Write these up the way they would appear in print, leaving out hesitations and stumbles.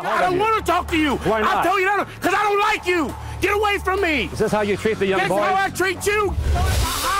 I don't want to talk to you. Why not? I'll tell you that because I don't like you. Get away from me. Is this how you treat the young boys? That's how I treat you.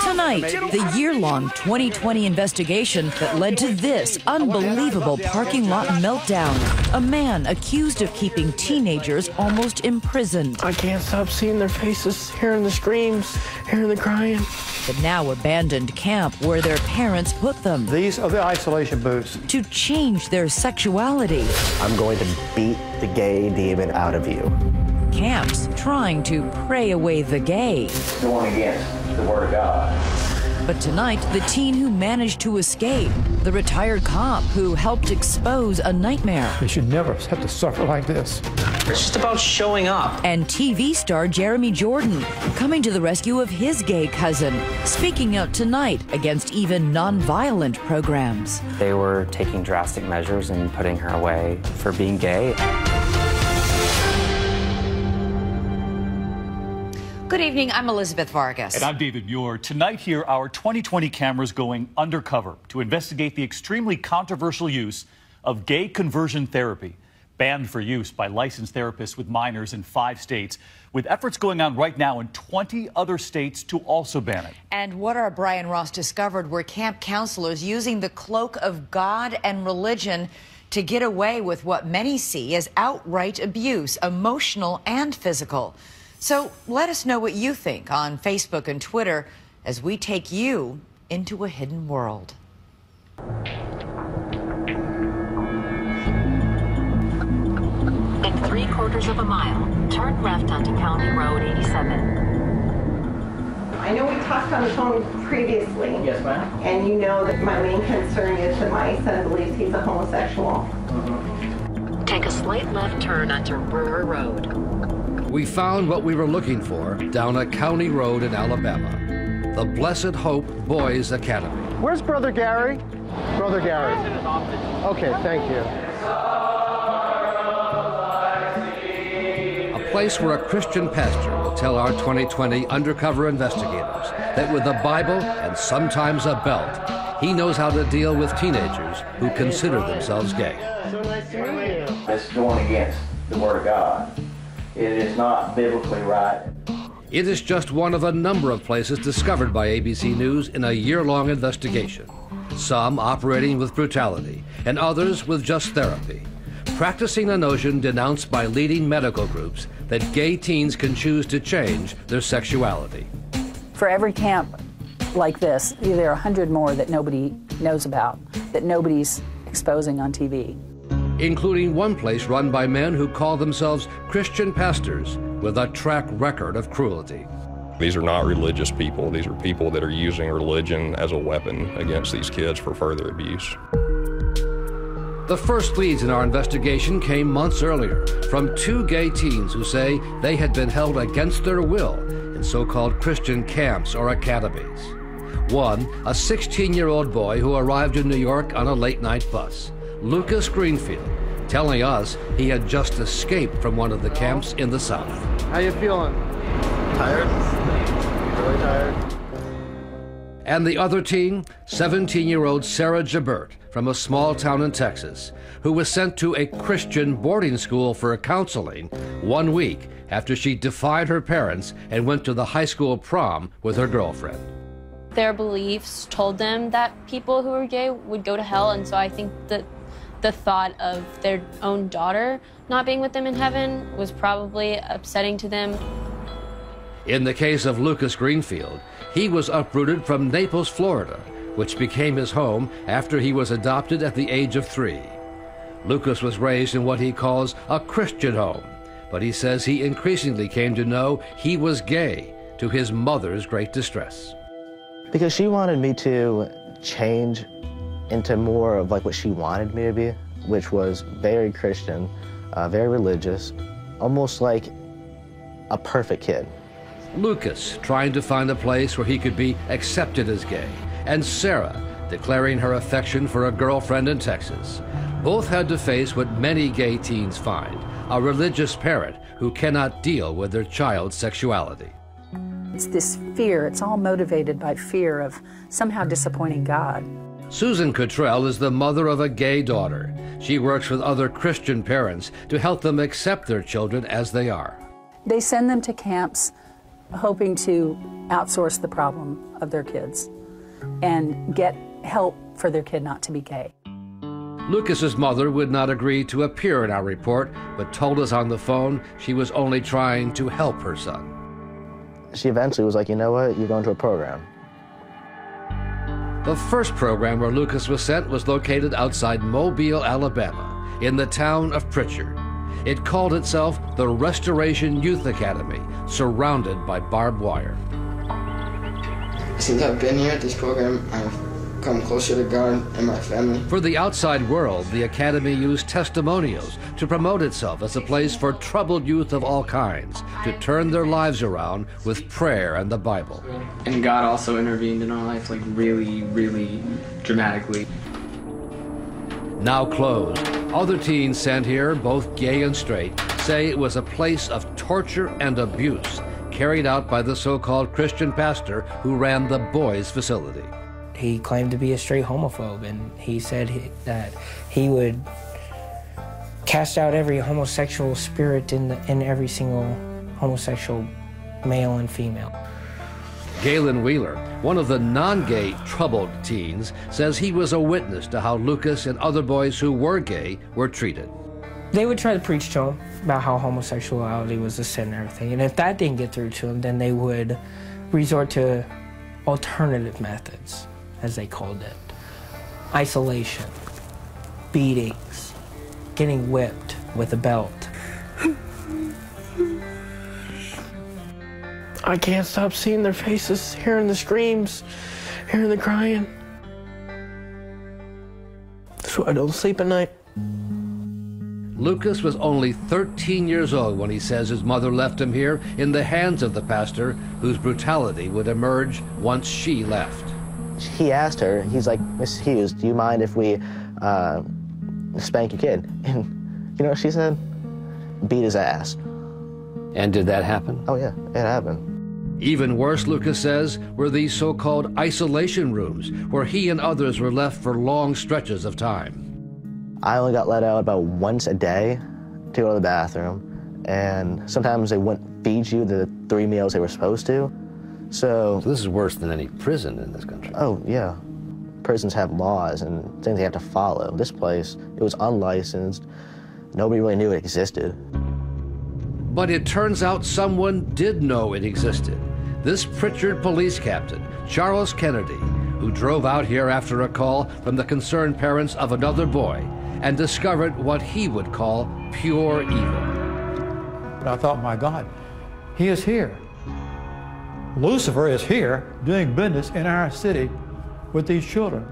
Tonight, the year-long 2020 investigation that led to this unbelievable parking lot meltdown. A man accused of keeping teenagers almost imprisoned. I can't stop seeing their faces, hearing the screams, hearing the crying. The now abandoned camp where their parents put them. These are the isolation booths. To change their sexuality. I'm going to beat the gay demon out of you. Camps trying to pray away the gay. Going against the Word of God. But tonight, the teen who managed to escape, the retired cop who helped expose a nightmare. They should never have to suffer like this. It's just about showing up. And TV star Jeremy Jordan coming to the rescue of his gay cousin, speaking out tonight against even non-violent programs. They were taking drastic measures and putting her away for being gay. Good evening, I'm Elizabeth Vargas. And I'm David Muir. Tonight here, our 2020 cameras going undercover to investigate the extremely controversial use of gay conversion therapy, banned for use by licensed therapists with minors in 5 states, with efforts going on right now in 20 other states to also ban it. And what our Brian Ross discovered were camp counselors using the cloak of God and religion to get away with what many see as outright abuse, emotional and physical. So let us know what you think on Facebook and Twitter as we take you into a hidden world. In 3/4 of a mile, turn left onto County Road 87. I know we talked on the phone previously. Yes, ma'am. And you know that my main concern is that my son believes he's a homosexual. Take a slight left turn onto Brewer Road. We found what we were looking for down a county road in Alabama, the Blessed Hope Boys Academy. Where's Brother Gary? Brother Gary. Okay, thank you. A place where a Christian pastor will tell our 2020 undercover investigators that with a Bible and sometimes a belt, he knows how to deal with teenagers who consider themselves gay. So nice to meet you. It's going against the Word of God. It is not biblically right. It is just one of a number of places discovered by ABC News in a year-long investigation. Some operating with brutality, and others with just therapy. Practicing a notion denounced by leading medical groups that gay teens can choose to change their sexuality. For every camp like this, there are 100 more that nobody knows about, that nobody's exposing on TV. Including one place run by men who call themselves Christian pastors with a track record of cruelty. These are not religious people. These are people that are using religion as a weapon against these kids for further abuse. The first leads in our investigation came months earlier from 2 gay teens who say they had been held against their will in so-called Christian camps or academies. One, a 16-year-old boy who arrived in New York on a late-night bus. Lucas Greenfield, telling us he had just escaped from one of the camps in the South. How you feeling? Tired? Really tired? And the other teen, 17-year-old Sarah Jabert from a small town in Texas, who was sent to a Christian boarding school for counseling 1 week after she defied her parents and went to the high school prom with her girlfriend. Their beliefs told them that people who were gay would go to hell, and so I think that the thought of their own daughter not being with them in heaven was probably upsetting to them. In the case of Lucas Greenfield, he was uprooted from Naples, Florida, which became his home after he was adopted at the age of 3. Lucas was raised in what he calls a Christian home, but he says he increasingly came to know he was gay, to his mother's great distress. Because she wanted me to change into more of like what she wanted me to be, which was very Christian, very religious, almost like a perfect kid. Lucas trying to find a place where he could be accepted as gay, and Sarah declaring her affection for a girlfriend in Texas. Both had to face what many gay teens find, a religious parent who cannot deal with their child's sexuality. It's this fear, it's all motivated by fear of somehow disappointing God. Susan Cottrell is the mother of a gay daughter. She works with other Christian parents to help them accept their children as they are. They send them to camps hoping to outsource the problem of their kids and get help for their kid not to be gay. Lucas's mother would not agree to appear in our report, but told us on the phone she was only trying to help her son. She eventually was like, you know what, you're going to a program. The first program where Lucas was sent was located outside Mobile, Alabama, in the town of Pritchard. It called itself the Restoration Youth Academy, surrounded by barbed wire. Since I've been here at this program, I've come closer to God and my family. For the outside world, the Academy used testimonials to promote itself as a place for troubled youth of all kinds to turn their lives around with prayer and the Bible. And God also intervened in our life, like really, really dramatically. Now closed, other teens sent here, both gay and straight, say it was a place of torture and abuse carried out by the so-called Christian pastor who ran the boys' facility. He claimed to be a straight homophobe, and he said that he would cast out every homosexual spirit in every single homosexual male and female. Galen Wheeler, one of the non-gay troubled teens, says he was a witness to how Lucas and other boys who were gay were treated. They would try to preach to him about how homosexuality was a sin and everything, and if that didn't get through to him, then they would resort to alternative methods, as they called it. Isolation, beatings, getting whipped with a belt. I can't stop seeing their faces, hearing the screams, hearing the crying. That's why I don't sleep at night. Lucas was only 13 years old when he says his mother left him here in the hands of the pastor, whose brutality would emerge once she left. He asked her, he's like, Miss Hughes, do you mind if we spank your kid? And you know what she said? Beat his ass. And did that happen? Oh yeah, it happened. Even worse, Lucas says, were these so-called isolation rooms where he and others were left for long stretches of time. I only got let out about once a day to go to the bathroom, and sometimes they wouldn't feed you the 3 meals they were supposed to. So this is worse than any prison in this country. Oh yeah. Prisons have laws and things they have to follow. This place, it was unlicensed. Nobody really knew it existed. But it turns out someone did know it existed. This Pritchard police captain, Charles Kennedy, who drove out here after a call from the concerned parents of another boy and discovered what he would call pure evil. But I thought, my God, he is here. Lucifer is here doing business in our city with these children.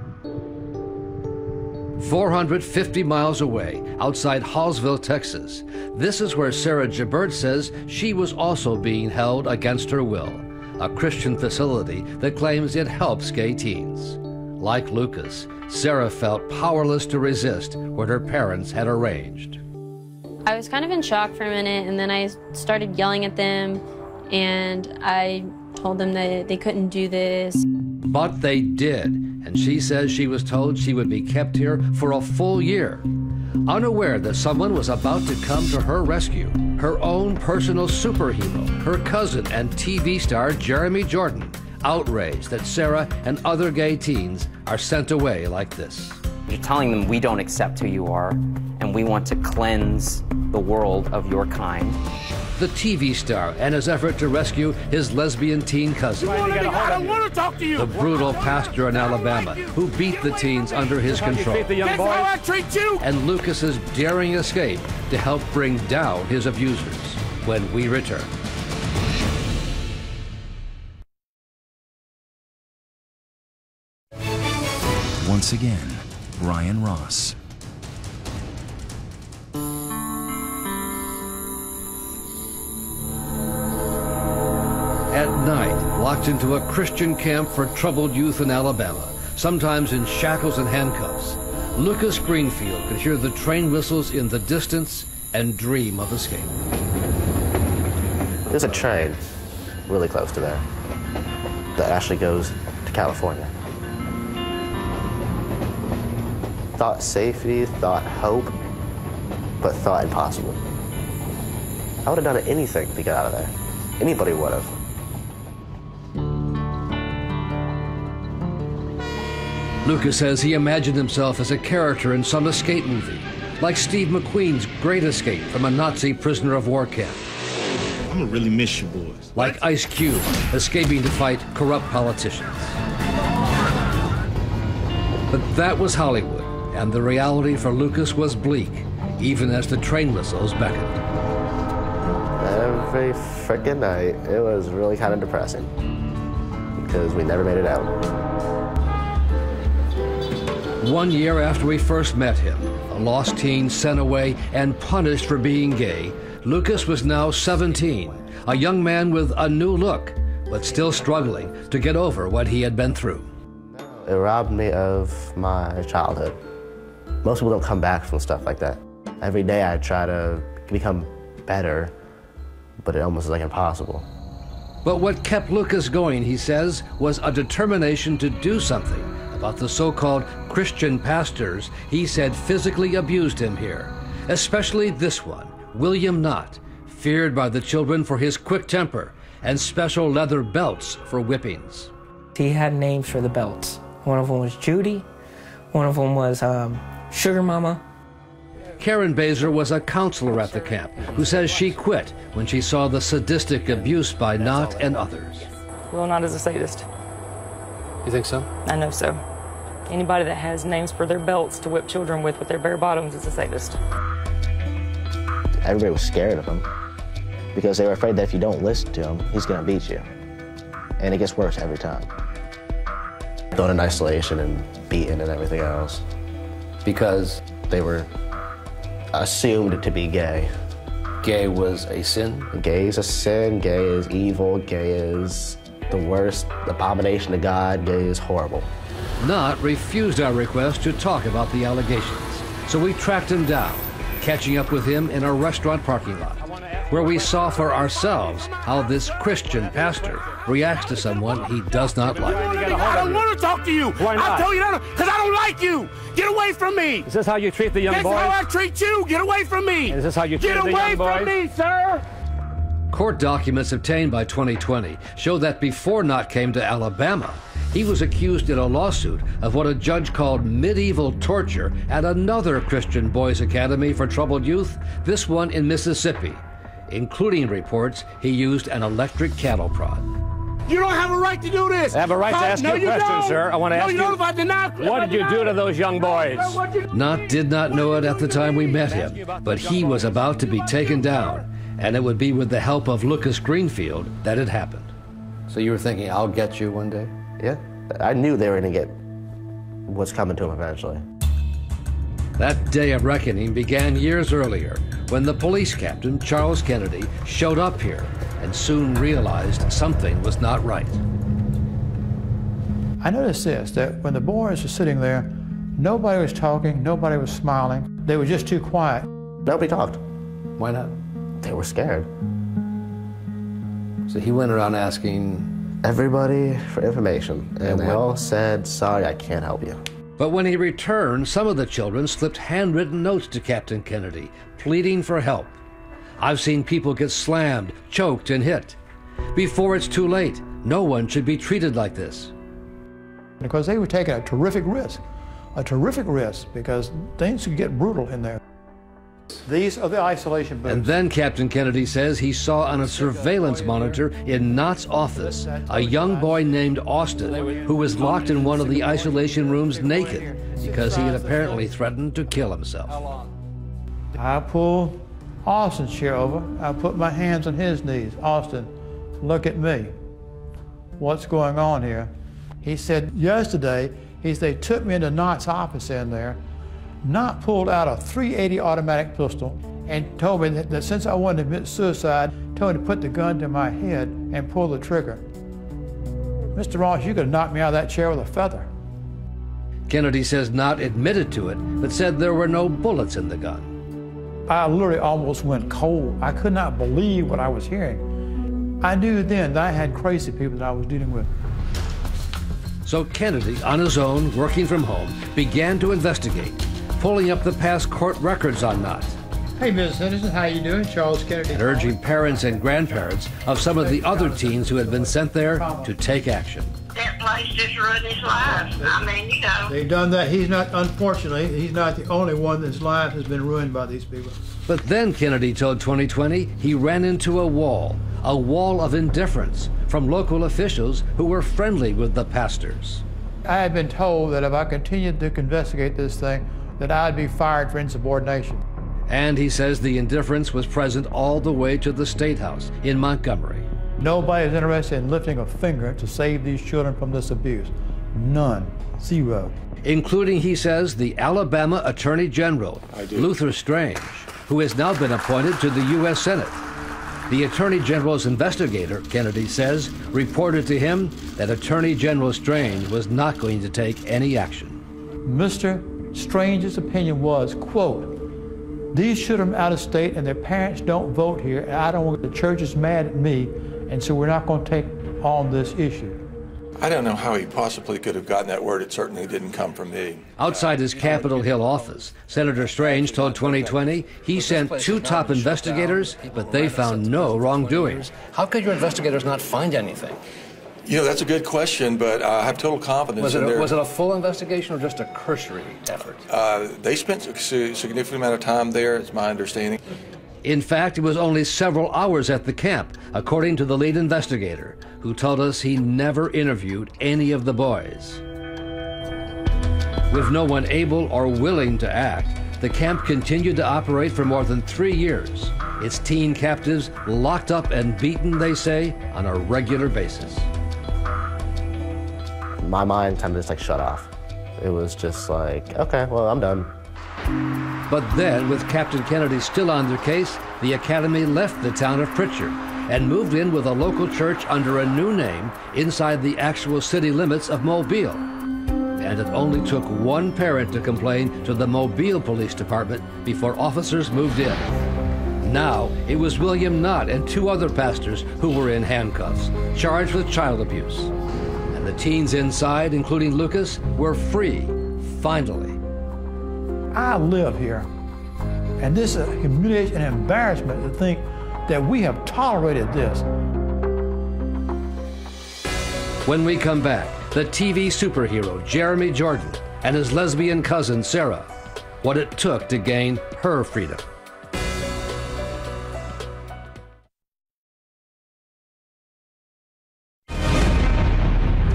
450 miles away, outside Hallsville, Texas, this is where Sarah Jabert says she was also being held against her will, a Christian facility that claims it helps gay teens. Like Lucas, Sarah felt powerless to resist what her parents had arranged. I was kind of in shock for a minute, and then I started yelling at them, and I told them that they couldn't do this. But they did, and she says she was told she would be kept here for a full year. Unaware that someone was about to come to her rescue, her own personal superhero, her cousin and TV star Jeremy Jordan, outraged that Sarah and other gay teens are sent away like this. You're telling them we don't accept who you are, and we want to cleanse the world of your kind. The TV star and his effort to rescue his lesbian teen cousin. I don't want to talk to you. The brutal pastor in Alabama who beat the teens under his control. That's how I treat you. And Lucas's daring escape to help bring down his abusers. When we return. Once again, Brian Ross. At night, locked into a Christian camp for troubled youth in Alabama, sometimes in shackles and handcuffs, Lucas Greenfield could hear the train whistles in the distance and dream of escape. There's a train really close to there that actually goes to California. Thought safety, thought hope, but thought impossible. I would have done anything to get out of there. Anybody would have. Lucas says he imagined himself as a character in some escape movie, like Steve McQueen's Great Escape from a Nazi prisoner of war camp. I'm gonna really miss you boys. Like Ice Cube escaping to fight corrupt politicians. But that was Hollywood, and the reality for Lucas was bleak, even as the train whistles beckoned. Every freaking night, it was really kind of depressing because we never made it out. 1 year after we first met him, a lost teen sent away and punished for being gay, Lucas was now 17, a young man with a new look, but still struggling to get over what he had been through. It robbed me of my childhood. Most people don't come back from stuff like that. Every day I try to become better, but it almost is like impossible. But what kept Lucas going, he says, was a determination to do something about the so-called Christian pastors he said physically abused him here, especially this one, William Knott, feared by the children for his quick temper and special leather belts for whippings. He had names for the belts. One of them was Judy, one of them was Sugar Mama. Karen Baser was a counselor at the camp who says she quit when she saw the sadistic abuse by Knott and others. Will Knott is a sadist. You think so? I know so. Anybody that has names for their belts to whip children with their bare bottoms is a sadist. Everybody was scared of him because they were afraid that if you don't listen to him, he's going to beat you. And it gets worse every time. Thrown in isolation and beaten and everything else. Because they were assumed to be gay. Gay was a sin? Gay is a sin, gay is evil, gay is the worst abomination to God, gay is horrible. Knott refused our request to talk about the allegations, so we tracked him down, catching up with him in a restaurant parking lot, where we saw for ourselves how this Christian pastor reacts to someone he does not like. I don't want to talk to you. Why not? I'll tell you that because I don't like you. Get away from me. Is this how you treat the young boys? That's how I treat you. Get away from me. Is this how you treat the young boys? Get away from me, sir. Court documents obtained by 2020 show that before Knott came to Alabama, he was accused in a lawsuit of what a judge called medieval torture at another Christian boys' academy for troubled youth, this one in Mississippi, including reports he used an electric cattle prod. You don't have a right to do this. I have a right to ask you a question, sir. I want to ask you. No, you don't. If I deny, what did you do to those young boys? Knott did not know it at the time we met him, but he was about to be taken down, and it would be with the help of Lucas Greenfield that it happened. So you were thinking, I'll get you one day? Yeah, I knew they were going to get what's coming to them eventually. That day of reckoning began years earlier when the police captain, Charles Kennedy, showed up here and soon realized something was not right. I noticed this, that when the boys were sitting there, nobody was talking, nobody was smiling. They were just too quiet. Nobody talked. Why not? They were scared. So he went around asking everybody for information, and they all said, sorry, I can't help you. But when he returned, some of the children slipped handwritten notes to Captain Kennedy, pleading for help. I've seen people get slammed, choked, and hit. Before it's too late, no one should be treated like this. Because they were taking a terrific risk because things could get brutal in there. These are the isolation booths. And then Captain Kennedy says he saw on a surveillance monitor in Knott's office a young boy named Austin who was locked in one of the isolation rooms naked because he had apparently threatened to kill himself. I pulled Austin's chair over. I put my hands on his knees. Austin, look at me. What's going on here? He said yesterday, they took me into Knott's office in there. Knott pulled out a .380 automatic pistol and told me that since I wanted to commit suicide, told me to put the gun to my head and pull the trigger. Mr. Ross, you could have knocked me out of that chair with a feather. Kennedy says Knott admitted to it, but said there were no bullets in the gun. I literally almost went cold. I could not believe what I was hearing. I knew then that I had crazy people that I was dealing with. So Kennedy, on his own, working from home, began to investigate pulling up the past court records on Knott. Hey, Ms. Henderson, how you doing? Charles Kennedy. And urging parents and grandparents of some of the other teens who had been sent there to take action. That place just ruined his life. I mean, you know. They've done that. He's not, unfortunately, he's not the only one that's life has been ruined by these people. But then, Kennedy told 2020, he ran into a wall of indifference from local officials who were friendly with the pastors. I had been told that if I continued to investigate this thing, that I'd be fired for insubordination. And he says the indifference was present all the way to the State House in Montgomery. Nobody is interested in lifting a finger to save these children from this abuse. None. Zero. Including, he says, the Alabama Attorney General, Luther Strange, who has now been appointed to the U.S. Senate. The Attorney General's investigator, Kennedy says, reported to him that Attorney General Strange was not going to take any action. Mr. Strange's opinion was, quote, these children are out of state and their parents don't vote here, and I don't want the church is mad at me, and so we're not going to take on this issue. I don't know how he possibly could have gotten that word. It certainly didn't come from me. Outside his Capitol Hill office, Senator Strange told 2020 he sent 2 top investigators, but they found no wrongdoing. How could your investigators not find anything? You know, that's a good question, but I have total confidence in their... Was it a full investigation or just a cursory effort? They spent a significant amount of time there, it's my understanding. In fact, it was only several hours at the camp, according to the lead investigator, who told us he never interviewed any of the boys. With no one able or willing to act, the camp continued to operate for more than 3 years. Its teen captives locked up and beaten, they say, on a regular basis. My mind kind of just like shut off. It was just like, okay, well, I'm done. But then, with Captain Kennedy still on their case, the Academy left the town of Pritchard and moved in with a local church under a new name inside the actual city limits of Mobile. And it only took one parent to complain to the Mobile Police Department before officers moved in. Now, it was William Knott and 2 other pastors who were in handcuffs, charged with child abuse. And the teens inside, including Lucas, were free, finally. I live here, and this is a humiliation and embarrassment to think that we have tolerated this. When we come back, the TV superhero Jeremy Jordan and his lesbian cousin Sarah, what it took to gain her freedom.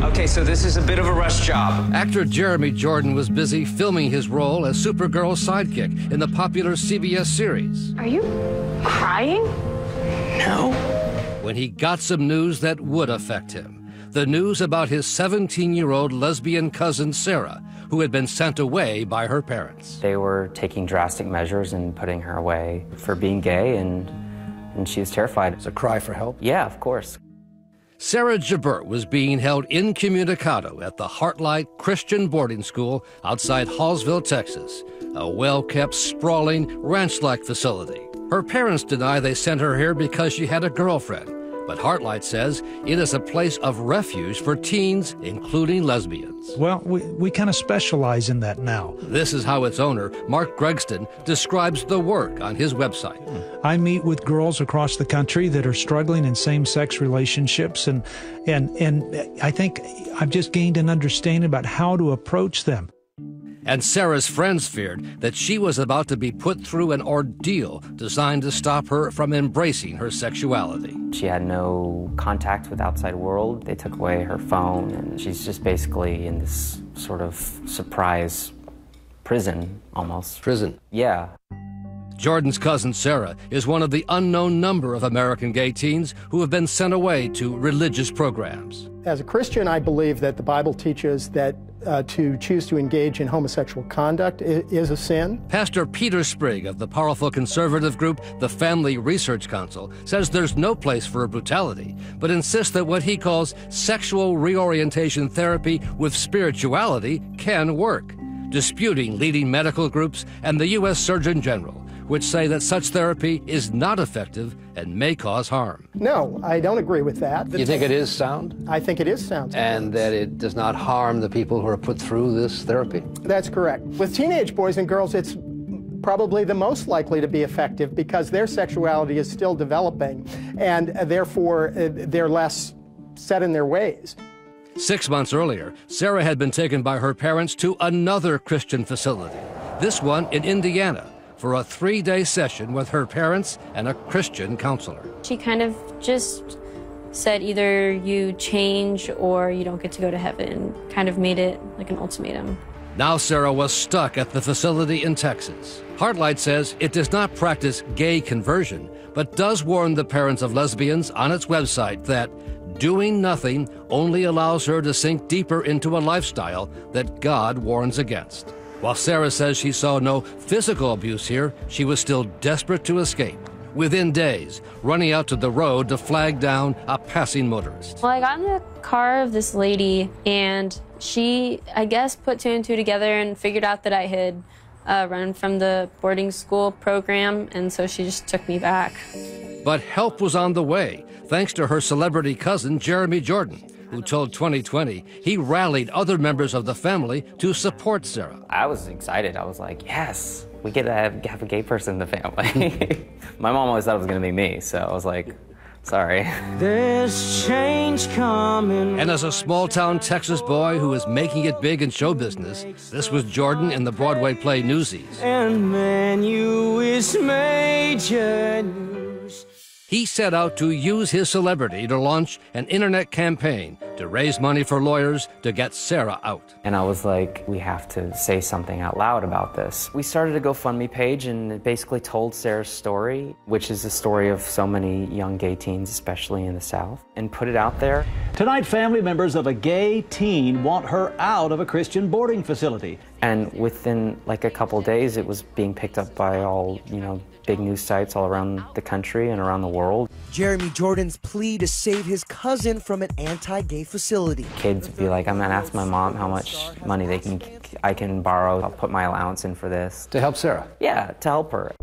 Okay, so this is a bit of a rush job. Actor Jeremy Jordan was busy filming his role as Supergirl's sidekick in the popular CBS series. Are you crying? No. When he got some news that would affect him. The news about his 17-year-old lesbian cousin Sarah, who had been sent away by her parents. They were taking drastic measures and putting her away for being gay, and she was terrified. It's a cry for help? Yeah, of course. Sarah Jabert was being held incommunicado at the Heartlight Christian Boarding School outside Hallsville, Texas, a well-kept, sprawling, ranch-like facility. Her parents deny they sent her here because she had a girlfriend, but Heartlight says it is a place of refuge for teens, including lesbians. Well, we kind of specialize in that now. This is how its owner, Mark Gregston, describes the work on his website. I meet with girls across the country that are struggling in same-sex relationships, and I think I've just gained an understanding about how to approach them. And Sarah's friends feared that she was about to be put through an ordeal designed to stop her from embracing her sexuality. She had no contact with the outside world. They took away her phone, and she's just basically in this sort of surprise prison, almost. Prison? Yeah. Jordan's cousin Sarah is one of the unknown number of American gay teens who have been sent away to religious programs. As a Christian, I believe that the Bible teaches that to choose to engage in homosexual conduct is a sin. Pastor Peter Sprigg of the powerful conservative group, the Family Research Council, says there's no place for brutality, but insists that what he calls sexual reorientation therapy with spirituality can work, disputing leading medical groups and the U.S. Surgeon General, which say that such therapy is not effective and may cause harm. No, I don't agree with that. You think it is sound? I think it is sound. And that it does not harm the people who are put through this therapy? That's correct. With teenage boys and girls, it's probably the most likely to be effective because their sexuality is still developing, and therefore they're less set in their ways. 6 months earlier, Sarah had been taken by her parents to another Christian facility, this one in Indiana, for a 3-day session with her parents and a Christian counselor. She kind of just said either you change or you don't get to go to heaven, kind of made it like an ultimatum. Now Sarah was stuck at the facility in Texas. Heartlight says it does not practice gay conversion, but does warn the parents of lesbians on its website that doing nothing only allows her to sink deeper into a lifestyle that God warns against. While Sarah says she saw no physical abuse here, she was still desperate to escape. Within days, running out to the road to flag down a passing motorist. Well, I got in the car of this lady, and she, I guess, put 2 and 2 together and figured out that I had run from the boarding school program, and so she just took me back. But help was on the way, thanks to her celebrity cousin, Jeremy Jordan, who told 2020 he rallied other members of the family to support Sarah. I was excited. I was like, yes, we get to have a gay person in the family. My mom always thought it was going to be me, so I was like, sorry. There's change coming. And as a small-town Texas boy who is making it big in show business, this was Jordan in the Broadway play Newsies. And man, you is major news. He set out to use his celebrity to launch an internet campaign to raise money for lawyers to get Sarah out. And I was like, we have to say something out loud about this. We started a GoFundMe page, and it basically told Sarah's story, which is the story of so many young gay teens, especially in the South, and put it out there. Tonight, family members of a gay teen want her out of a Christian boarding facility. And within like a couple days, it was being picked up by all, big news sites all around the country and around the world. Jeremy Jordan's plea to save his cousin from an anti-gay facility. Kids would be like, I'm gonna ask my mom how much money I can borrow. I'll put my allowance in for this. To help Sarah? Yeah, to help her.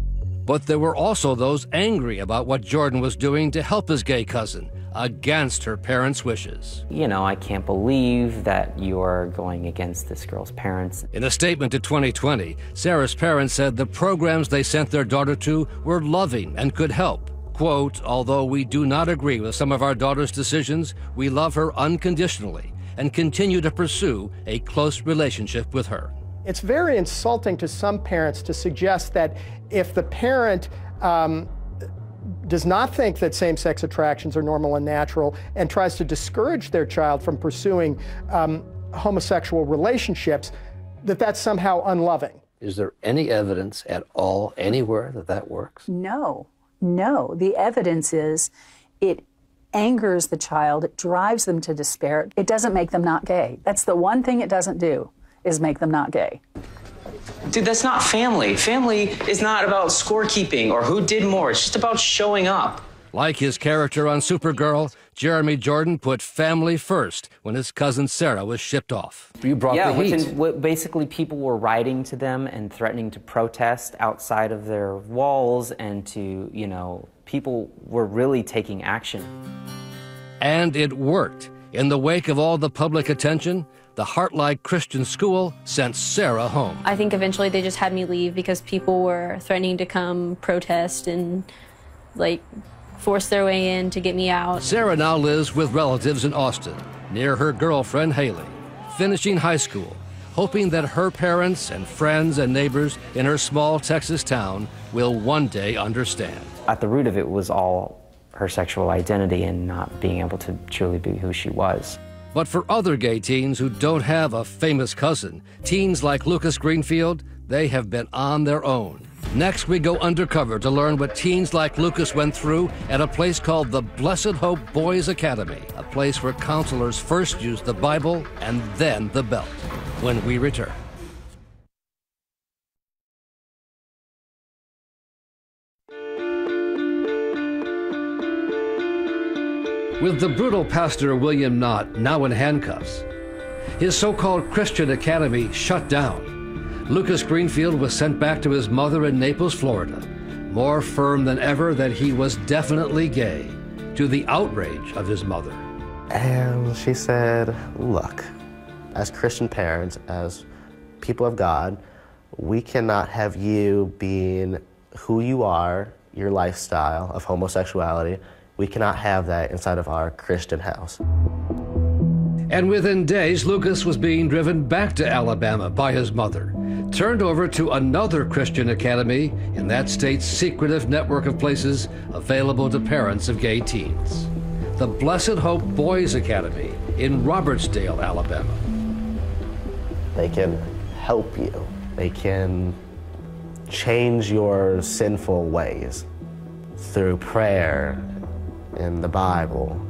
But there were also those angry about what Jordan was doing to help his gay cousin, against her parents' wishes. I can't believe that you're going against this girl's parents. In a statement to 2020, Sarah's parents said the programs they sent their daughter to were loving and could help. Quote, although we do not agree with some of our daughter's decisions, we love her unconditionally and continue to pursue a close relationship with her. It's very insulting to some parents to suggest that if the parent does not think that same-sex attractions are normal and natural and tries to discourage their child from pursuing homosexual relationships, that's somehow unloving. Is there any evidence at all anywhere that works? No. The evidence is it angers the child, it drives them to despair. It doesn't make them not gay. That's the one thing it doesn't do, is make them not gay. Dude, that's not family. Family is not about scorekeeping or who did more. It's just about showing up. Like his character on Supergirl, Jeremy Jordan put family first when his cousin Sarah was shipped off. You brought the heat. Basically, people were writing to them and threatening to protest outside of their walls, and people were really taking action. And it worked. In the wake of all the public attention, the Heartlight Christian School sent Sarah home. I think eventually they just had me leave because people were threatening to come protest and, force their way in to get me out. Sarah now lives with relatives in Austin, near her girlfriend Haley, finishing high school, hoping that her parents and friends and neighbors in her small Texas town will one day understand. At the root of it was all her sexual identity and not being able to truly be who she was. But for other gay teens who don't have a famous cousin, teens like Lucas Greenfield, they have been on their own. Next, we go undercover to learn what teens like Lucas went through at a place called the Blessed Hope Boys Academy, a place where counselors first used the Bible and then the belt. When we return. With the brutal pastor William Knott now in handcuffs, his so-called Christian academy shut down, Lucas Greenfield was sent back to his mother in Naples, Florida, more firm than ever that he was definitely gay, to the outrage of his mother. And she said, look, as Christian parents, as people of God, we cannot have you being who you are, your lifestyle of homosexuality. We cannot have that inside of our Christian house. And within days, Lucas was being driven back to Alabama by his mother, turned over to another Christian academy in that state's secretive network of places available to parents of gay teens. The Blessed Hope Boys Academy in Robertsdale, Alabama. They can help you. They can change your sinful ways through prayer and the Bible.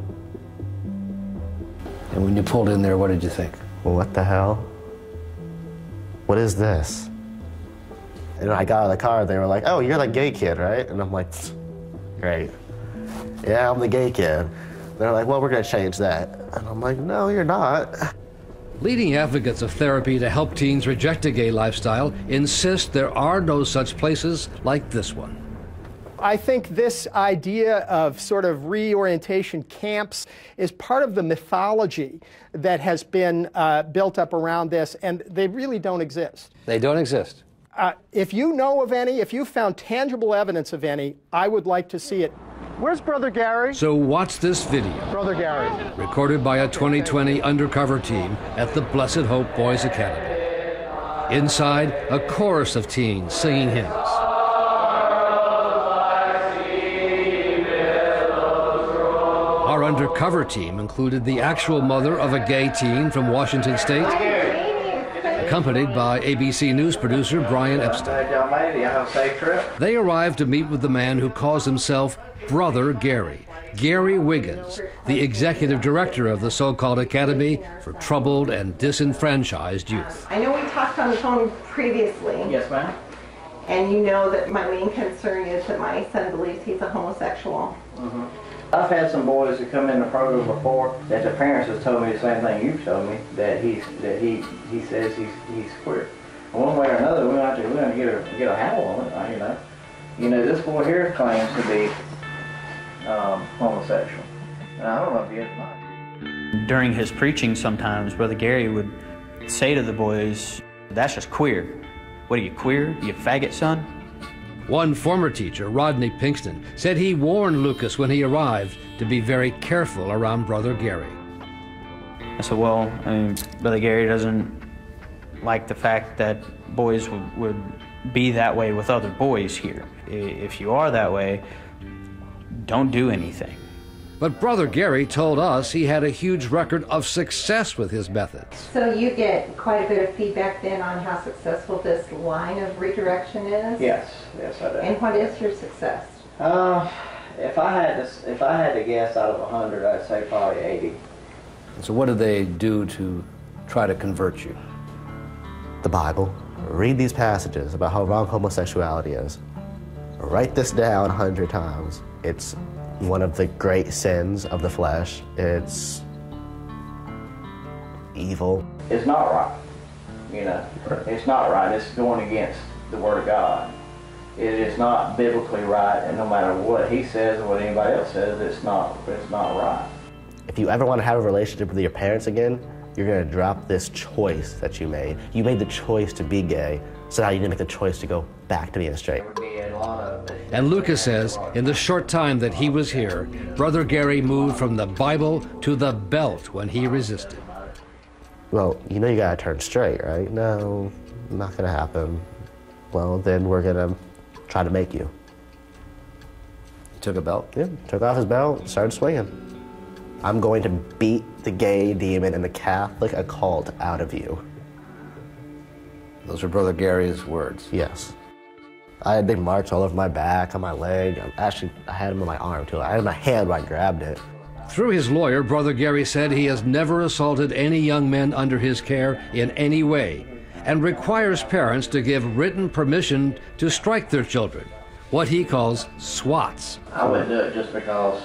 And when you pulled in there, what did you think? Well, what the hell? What is this? And when I got out of the car, they were like, oh, you're that gay kid, right? And I'm like, great. Yeah, I'm the gay kid. They're like, well, we're gonna change that. And I'm like, no, you're not. Leading advocates of therapy to help teens reject a gay lifestyle insist there are no such places like this one. I think this idea of sort of reorientation camps is part of the mythology that has been built up around this, and they really don't exist. They don't exist. If you know of any, if you found tangible evidence of any, I would like to see it. Where's Brother Gary? So watch this video. Brother Gary. Recorded by a 2020 undercover team at the Blessed Hope Boys Academy. Inside, a chorus of teens singing hymns. Our undercover team included the actual mother of a gay teen from Washington State, accompanied by ABC News producer Brian Epstein. They arrived to meet with the man who calls himself Brother Gary, Gary Wiggins, the executive director of the so-called Academy for Troubled and Disenfranchised Youth. I know we talked on the phone previously. Yes, ma'am. And you know that my main concern is that my son believes he's a homosexual. Mm-hmm. I've had some boys that come in the program before that the parents have told me the same thing you've told me, that he says he's queer. One way or another, we're going to get a handle on it. You know, this boy here claims to be homosexual, and I don't know if he is or not. During his preaching, sometimes Brother Gary would say to the boys, "That's just queer. What are you, queer? You faggot, son?" One former teacher, Rodney Pinkston, said he warned Lucas when he arrived to be very careful around Brother Gary. I said, well, Brother Gary doesn't like the fact that boys would be that way with other boys here. If you are that way, don't do anything. But Brother Gary told us he had a huge record of success with his methods. So you get quite a bit of feedback then on how successful this line of redirection is? Yes, I do. And what is your success? If I had to guess out of 100, I'd say probably 80. So what do they do to try to convert you? The Bible. Read these passages about how wrong homosexuality is. Write this down 100 times. It's one of the great sins of the flesh. It's evil. It's not right. You know, it's not right. It's going against the Word of God. It is not biblically right, and no matter what he says or what anybody else says, it's not right. If you ever want to have a relationship with your parents again, you're going to drop this choice that you made. You made the choice to be gay, so now you need to make the choice to go back to being straight. And Lucas says, in the short time that he was here, Brother Gary moved from the Bible to the belt when he resisted. Well, you know you gotta turn straight, right? No, not gonna happen. Well, then we're gonna try to make you. Took a belt? Yeah, took off his belt, started swinging. I'm going to beat the gay demon and the Catholic occult out of you. Those are Brother Gary's words? Yes. I had big marks all over my back, on my leg. Actually, I had them on my arm, too. I had my hand when I grabbed it. Through his lawyer, Brother Gary said he has never assaulted any young men under his care in any way and requires parents to give written permission to strike their children, what he calls swats. I wouldn't do it just because,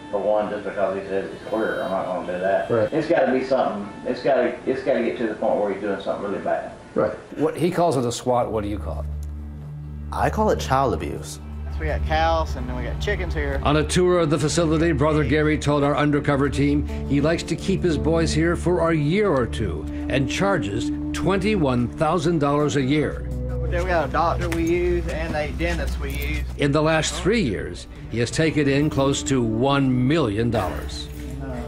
for one, just because he says he's queer. I'm not going to do that. Right. It's got to be something, it's got to get to the point where he's doing something really bad. Right. What he calls it a swat, what do you call it? I call it child abuse. So we got cows and then we got chickens here. On a tour of the facility, Brother Gary told our undercover team he likes to keep his boys here for a year or two and charges $21,000 a year. We got a doctor we use and a dentist we use. In the last 3 years, he has taken in close to $1 million.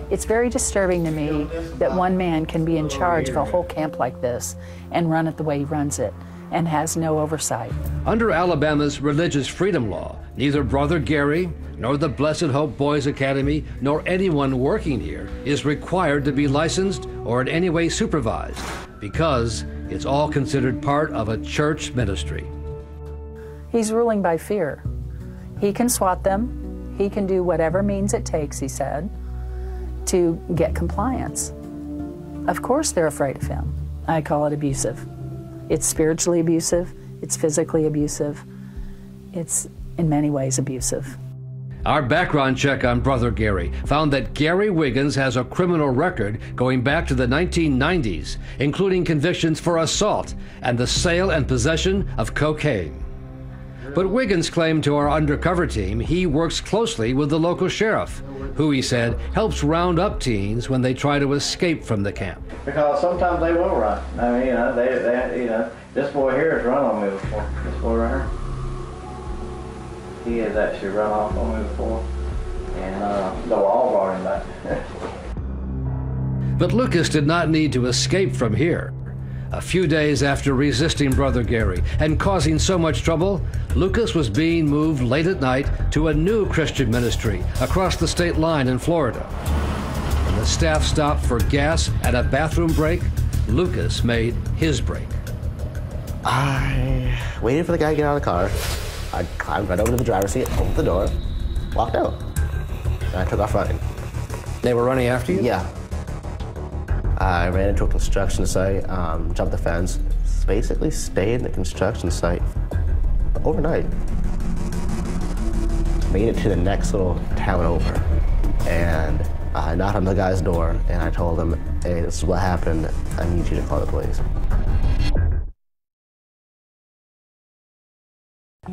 It's very disturbing to me that one man can be in charge of a whole camp like this and run it the way he runs it and has no oversight. Under Alabama's religious freedom law, neither Brother Gary, nor the Blessed Hope Boys Academy, nor anyone working here is required to be licensed or in any way supervised, because it's all considered part of a church ministry. He's ruling by fear. He can swat them. He can do whatever means it takes, he said, to get compliance. Of course they're afraid of him. I call it abusive. It's spiritually abusive, it's physically abusive, it's in many ways abusive. Our background check on Brother Gary found that Gary Wiggins has a criminal record going back to the 1990s, including convictions for assault and the sale and possession of cocaine. But Wiggins claimed to our undercover team he works closely with the local sheriff, who he said helps round up teens when they try to escape from the camp. Because sometimes they will run. I mean, this boy here has run on me before. This boy right here. He has actually run off on me before. And the law brought him back. But Lucas did not need to escape from here. A few days after resisting Brother Gary and causing so much trouble, Lucas was being moved late at night to a new Christian ministry across the state line in Florida. When the staff stopped for gas at a bathroom break, Lucas made his break. I waited for the guy to get out of the car. I climbed right over to the driver's seat, opened the door, walked out, and I took off running. They were running after you? Yeah. I ran into a construction site, jumped the fence, basically stayed in the construction site overnight. Made it to the next little town over, and I knocked on the guy's door, and I told him, hey, this is what happened, I need you to call the police.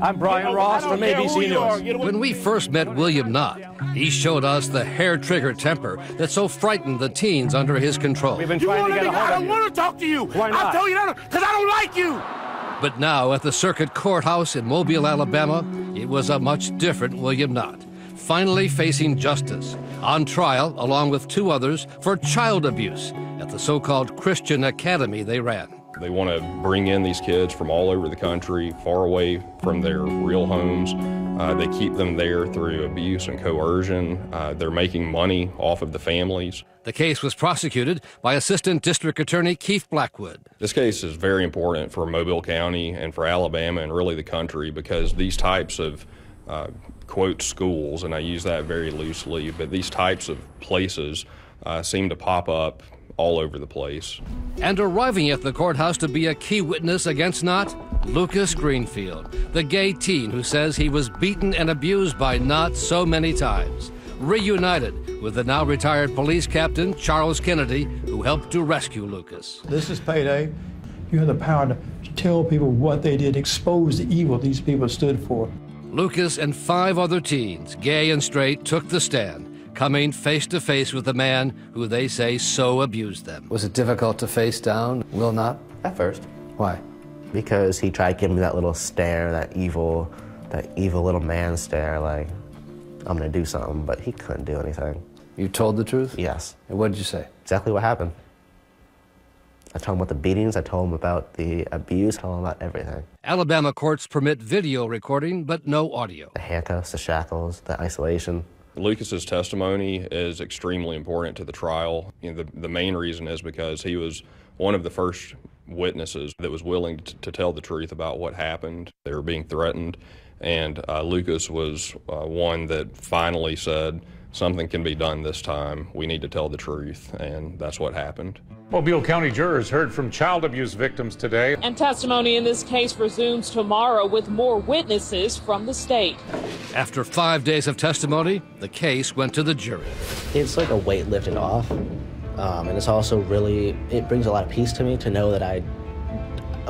I'm Brian Ross from ABC News. When we first met William Knott, he showed us the hair-trigger temper that so frightened the teens under his control. We've been trying to get a hold of you. I don't want to talk to you. Why not? I'll tell you that because I don't like you. But now at the Circuit Courthouse in Mobile, Alabama, it was a much different William Knott, finally facing justice, on trial along with two others for child abuse at the so-called Christian academy they ran. They want to bring in these kids from all over the country, far away from their real homes. They keep them there through abuse and coercion. They're making money off of the families. The case was prosecuted by Assistant District Attorney Keith Blackwood. This case is very important for Mobile County and for Alabama and really the country because these types of, quote, schools, and I use that very loosely, but these types of places seem to pop up all over the place. And arriving at the courthouse to be a key witness against Knott, Lucas Greenfield, the gay teen who says he was beaten and abused by Knott so many times, reunited with the now retired police captain, Charles Kennedy, who helped to rescue Lucas. This is payday. You have the power to tell people what they did, expose the evil these people stood for. Lucas and 5 other teens, gay and straight, took the stand, coming face to face with the man who they say so abused them. Was it difficult to face down, Will Knott? At first. Why? Because he tried giving me that little stare, that evil little man stare, like, I'm gonna do something, but he couldn't do anything. You told the truth? Yes. And what did you say? Exactly what happened. I told him about the beatings, I told him about the abuse, I told him about everything. Alabama courts permit video recording, but no audio. The handcuffs, the shackles, the isolation. Lucas's testimony is extremely important to the trial. The main reason is because he was one of the first witnesses that was willing to tell the truth about what happened. They were being threatened, and Lucas was one that finally said, something can be done this time. We need to tell the truth, and that's what happened. Mobile County jurors heard from child abuse victims today. And testimony in this case resumes tomorrow with more witnesses from the state. After 5 days of testimony, the case went to the jury. It's like a weight lifted off, and it's also really, it brings a lot of peace to me to know that I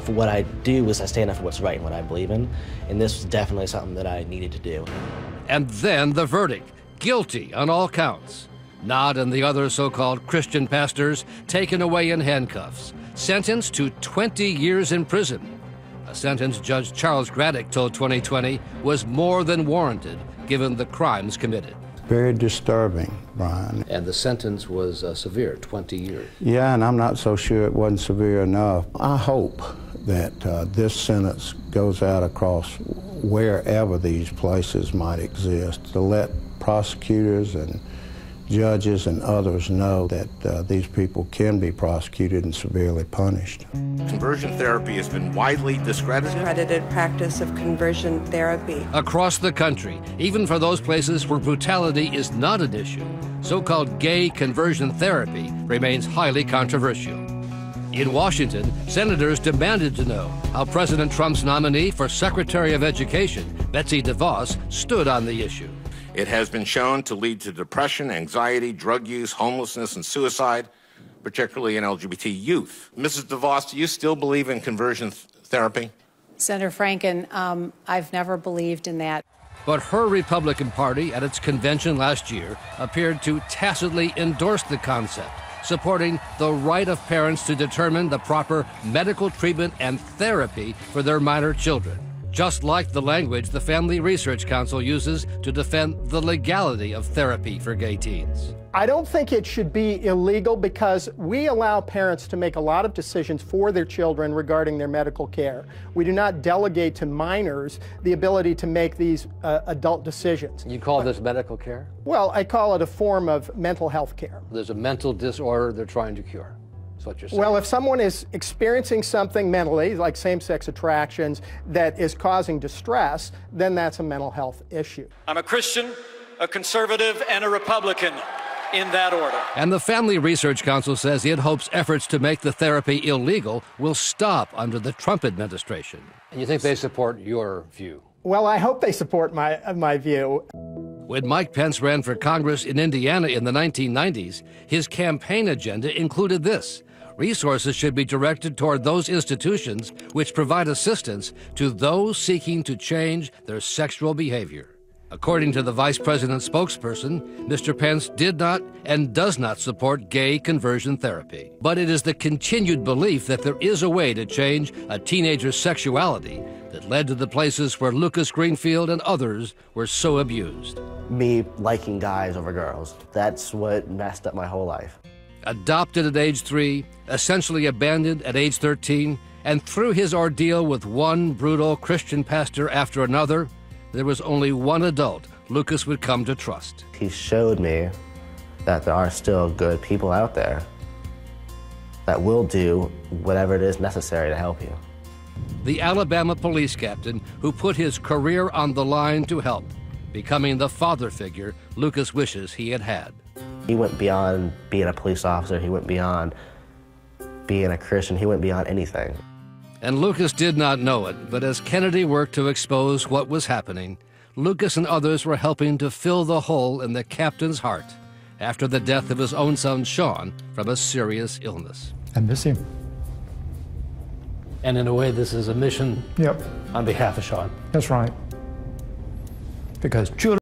up for what I do is I stand up for what's right and what I believe in, and this was definitely something that I needed to do. And then the verdict, guilty on all counts. Nod and the other so-called Christian pastors taken away in handcuffs, sentenced to 20 years in prison. A sentence Judge Charles Graddick told 2020 was more than warranted, given the crimes committed. Very disturbing, Brian. And the sentence was severe, 20 years. Yeah, and I'm not so sure it wasn't severe enough. I hope that this sentence goes out across wherever these places might exist, to let prosecutors and judges and others know that these people can be prosecuted and severely punished. Conversion therapy has been widely discredited. Discredited practice of conversion therapy. Across the country, even for those places where brutality is not an issue, so-called gay conversion therapy remains highly controversial. In Washington, senators demanded to know how President Trump's nominee for Secretary of Education, Betsy DeVos, stood on the issue. It has been shown to lead to depression, anxiety, drug use, homelessness, and suicide, particularly in LGBT youth. Mrs. DeVos, do you still believe in conversion therapy? Senator Franken, I've never believed in that. But her Republican Party at its convention last year appeared to tacitly endorse the concept, supporting the right of parents to determine the proper medical treatment and therapy for their minor children, just like the language the Family Research Council uses to defend the legality of therapy for gay teens. I don't think it should be illegal because we allow parents to make a lot of decisions for their children regarding their medical care. We do not delegate to minors the ability to make these adult decisions. You call this medical care? Well, I call it a form of mental health care. There's a mental disorder they're trying to cure. That's what you're saying. Well, if someone is experiencing something mentally, like same-sex attractions, that is causing distress, then that's a mental health issue. I'm a Christian, a conservative, and a Republican. In that order. And the Family Research Council says it hopes efforts to make the therapy illegal will stop under the Trump administration. And you think they support your view? Well, I hope they support my view. When Mike Pence ran for Congress in Indiana in the 1990s, his campaign agenda included this: resources should be directed toward those institutions which provide assistance to those seeking to change their sexual behavior. According to the vice president's spokesperson, Mr. Pence did not and does not support gay conversion therapy. But it is the continued belief that there is a way to change a teenager's sexuality that led to the places where Lucas Greenfield and others were so abused. Me liking guys over girls, that's what messed up my whole life. Adopted at age 3, essentially abandoned at age 13, and through his ordeal with one brutal Christian pastor after another, there was only one adult Lucas would come to trust. He showed me that there are still good people out there that will do whatever it is necessary to help you. The Alabama police captain who put his career on the line to help, becoming the father figure Lucas wishes he had had. He went beyond being a police officer. He went beyond being a Christian. He went beyond anything. And Lucas did not know it, but as Kennedy worked to expose what was happening, Lucas and others were helping to fill the hole in the captain's heart after the death of his own son, Sean, from a serious illness. I miss him. And in a way, this is a mission on behalf of Sean. That's right. Because children